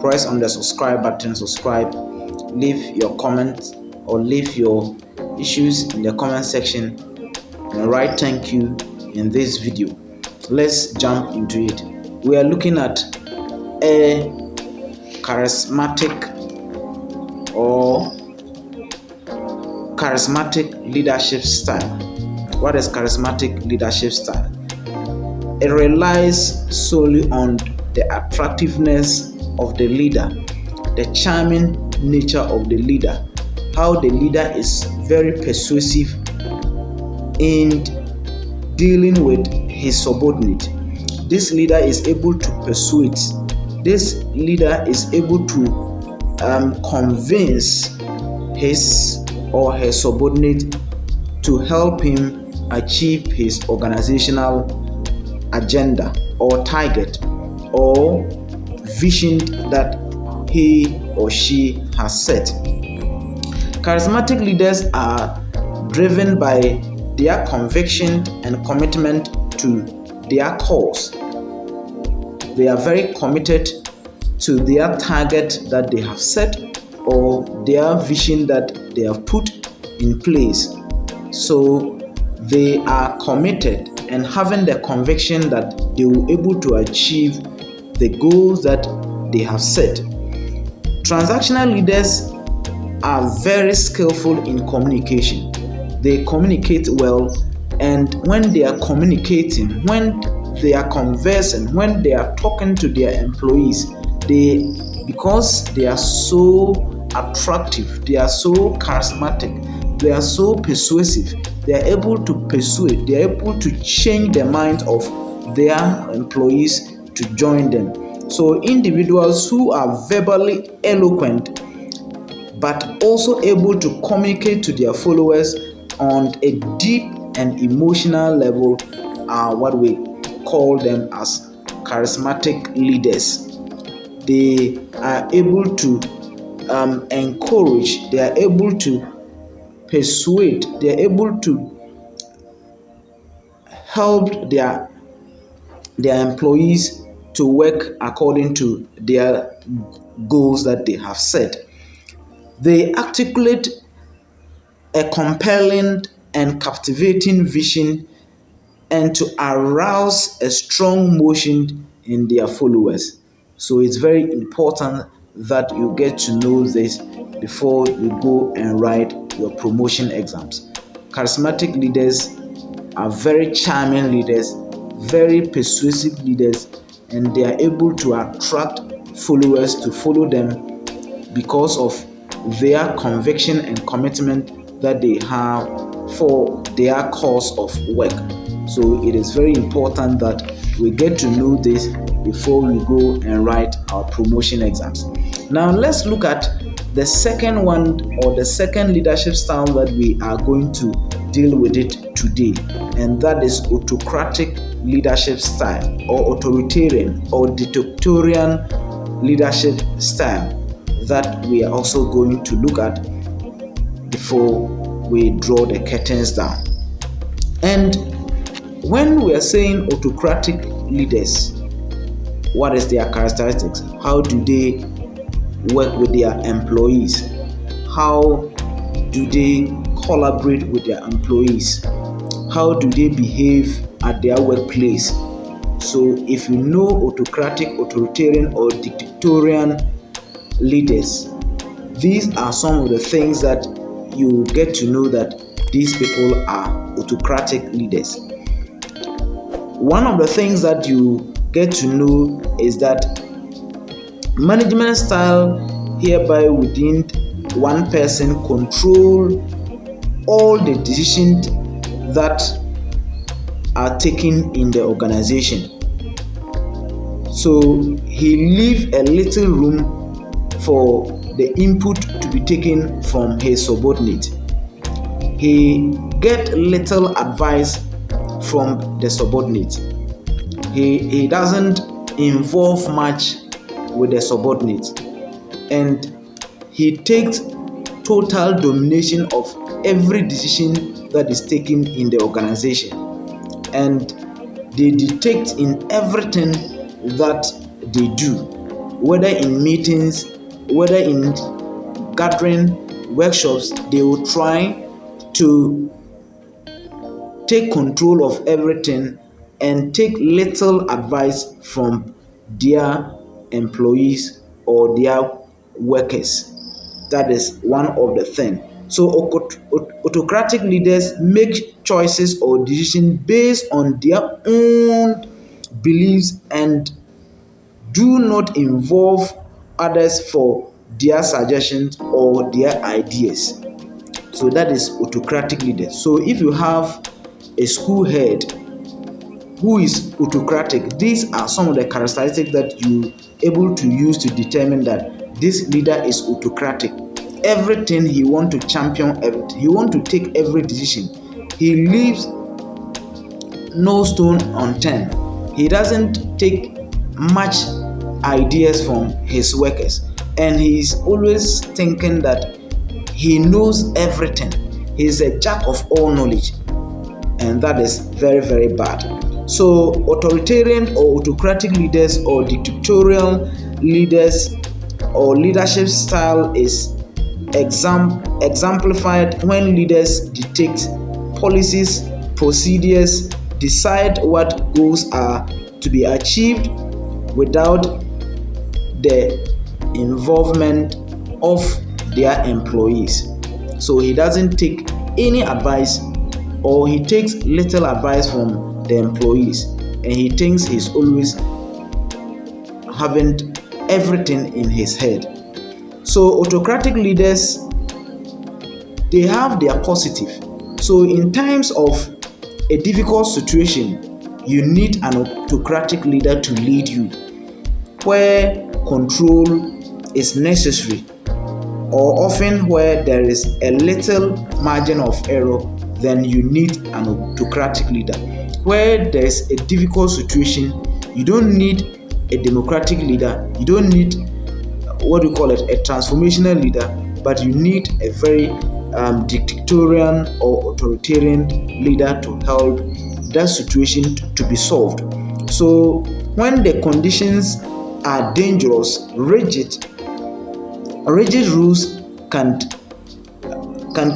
press on the subscribe button, subscribe, leave your comments or leave your issues in the comment section and write thank you in this video. So let's jump into it. We are looking at a charismatic leadership style. What is charismatic leadership style? It relies solely on the attractiveness of the leader, the charming nature of the leader, how the leader is very persuasive in dealing with his subordinate. This leader is able to persuade. This leader is able to convince his or her subordinate to help him achieve his organizational agenda or target or vision that he or she has set. Charismatic leaders are driven by their conviction and commitment to their cause. They are very committed to their target that they have set or their vision that they have put in place. So they are committed and having the conviction that they will be able to achieve the goals that they have set. Transactional leaders are very skillful in communication. They communicate well, and when they are communicating, when they are conversing, when they are talking to their employees, because they are so attractive, they are so charismatic, they are so persuasive, they are able to persuade, they are able to change the mind of their employees to join them. So individuals who are verbally eloquent but also able to communicate to their followers on a deep and emotional level are what we call them as charismatic leaders. They are able to encourage, they are able to persuade, they are able to help their employees to work according to their goals that they have set. They articulate a compelling and captivating vision and to arouse a strong motion in their followers. So it's very important that you get to know this before you go and write your promotion exams. Charismatic leaders are very charming leaders, very persuasive leaders, and they are able to attract followers to follow them because of their conviction and commitment that they have for their cause of work. So it is very important that we get to know this before we go and write our promotion exams. Now let's look at the second one, or the second leadership style that we are going to deal with it today, and that is autocratic leadership style, or authoritarian or dictatorial leadership style, that we are also going to look at before we draw the curtains down. And when we are saying autocratic leaders, what is their characteristics? How do they work with their employees? How do they collaborate with their employees? How do they behave at their workplace? So if you know autocratic, authoritarian, or dictatorial leaders, these are some of the things that you get to know that these people are autocratic leaders. One of the things that you get to know is that management style hereby within one person control all the decisions that are taken in the organization. So he leave a little room for the input to be taken from his subordinate. He get little advice from the subordinate. He doesn't involve much with the subordinate, and he takes total domination of every decision that is taken in the organization, and they dictate in everything that they do. whether in meetings, whether in gathering, workshops, they will try to take control of everything and take little advice from their employees or their workers. That is one of the things. So autocratic leaders make choices or decisions based on their own beliefs and do not involve others for their suggestions or their ideas. So that is autocratic leaders. So if you have a school head who is autocratic, these are some of the characteristics that you able to use to determine that this leader is autocratic. Everything he want to champion, everything he want to take every decision. He leaves no stone unturned. He doesn't take much ideas from his workers, and he's always thinking that he knows everything. He's a jack of all knowledge, and that is very, very bad. So authoritarian or autocratic leaders or dictatorial leaders or leadership style is exemplified when leaders dictate policies, procedures, decide what goals are to be achieved without the involvement of their employees. So he doesn't take any advice, or he takes little advice from the employees, and he thinks he's always having everything in his head. So autocratic leaders, they have their positive. So in times of a difficult situation, you need an autocratic leader to lead you. Where control is necessary, or often where there is a little margin of error, then you need an autocratic leader. Where there is a difficult situation, you don't need a democratic leader, you don't need what we call it, a transformational leader, but you need a very dictatorial or authoritarian leader to help that situation to be solved. So when the conditions are dangerous, rigid rules can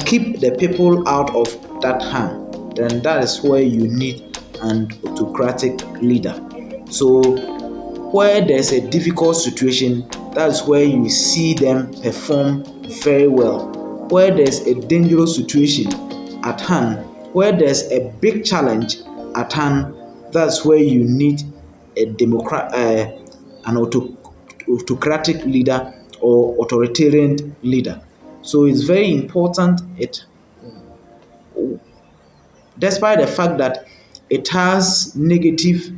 keep the people out of that harm, then that is where you need an autocratic leader. So where there's a difficult situation, that's where you see them perform very well. Where there's a dangerous situation at hand, where there's a big challenge at hand, that's where you need an autocratic leader or authoritarian leader. So it's very important. Despite the fact that it has negative,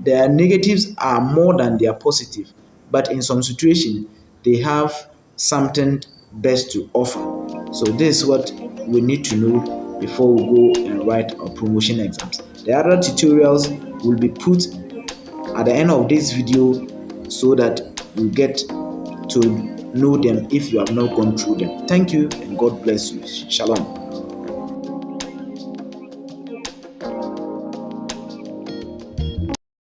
their negatives are more than their positive, but in some situations they have something best to offer. So this is what we need to know before we go and write our promotion exams. The other tutorials will be put at the end of this video so that you get to know them if you have not gone through them. Thank you and God bless you. Shalom.